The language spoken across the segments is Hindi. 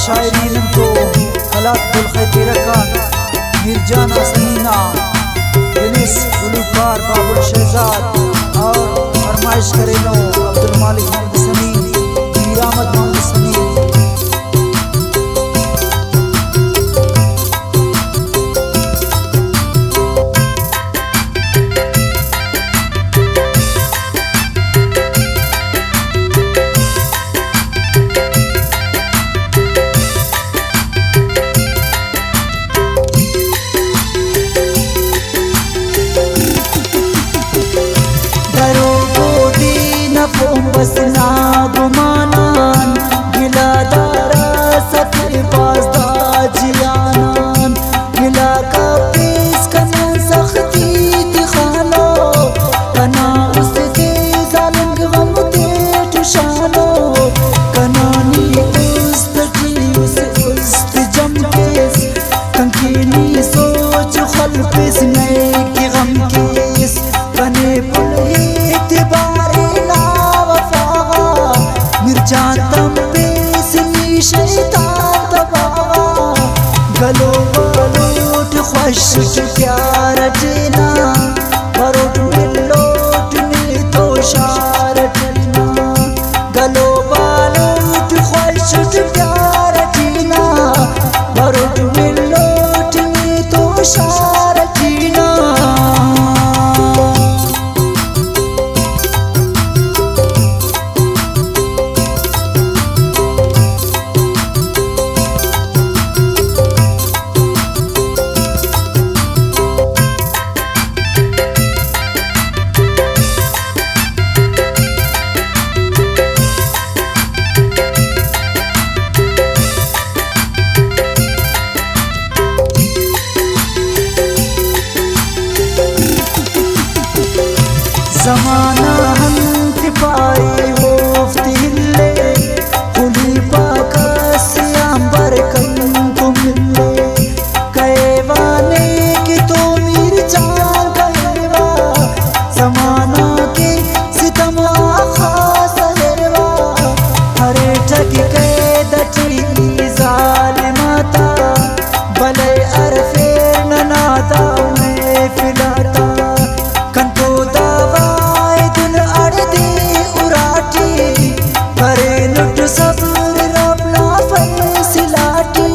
शायरीन को खलाकुल खैर का मिर्जाना समीना यूनिस गुलकार बाबुल शहजाद और फरमाइश करेलो अब्दुल मालिक मोहम्मद समीर मीरामत मोहम्मद समीर। बसना गुमानान गिला दारा सफर बाजदा जियानान गिला का पेश कना सख्ती दिखालो कना उसके जालिम गम दे ठुशालो कनानी उस्त जम केस कंकीनी सोच खल पेश नए के गम केस कने पुल इतबार मिर्जातम पे सिनी शैतान दबावा गलो बलोट ख्वाश प्यार जना बरोट मिलोट ने तो शार जना गलो बलोट ख्वाश प्यार जना बरोट मिलोट ने तो शार जना। ज़माना हम पाए मुफ्त हिले खुली पाकस अंबर तुम मिले कहवाने कि तो मीर जान कहवा ज़माना के सितम खास हेवा हरे ठग के दटी जालिमाता भले अरफे ननाता में फिलाता कंतो सब्र रबना फैसलाटी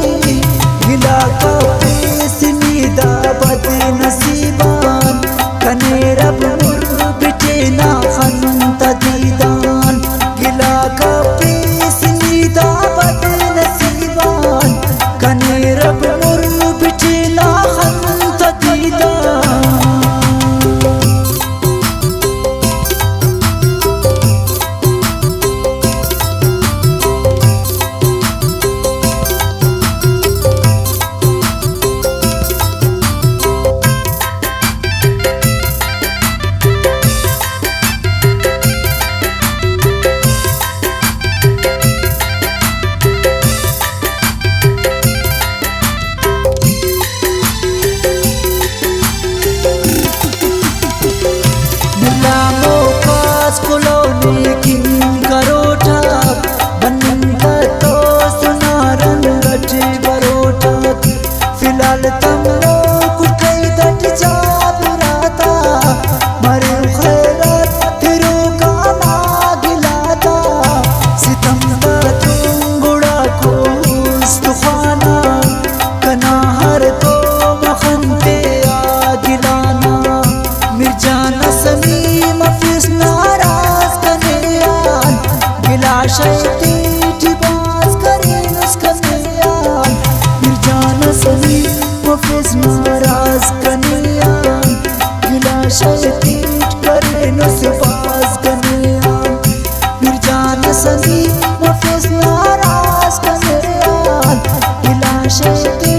गिला का पेसनीदा बद नसीबान कने रब बिटे ना खंत दीदान गिला का पेसनीदा बद नसीबान कने रब बिटे ना खंत दीदान। फिलहाल तम लोग कई दट जा बुराता मरे खैरत तेरो गाना गिलाता सितम दा गुड़ा को उस्तखाना कना हर तो मखनते आ गिलाना मिर्जाना समी मफिस नाराज कनेयान गिला शैती टिबास करे नुस्कनेयान मिर्जाना समी मफिस नाराज कनेयान गिला शैती करे नुस्बास कनेयान मिर्जाना समी मफिस नाराज कनेयान गिला शैती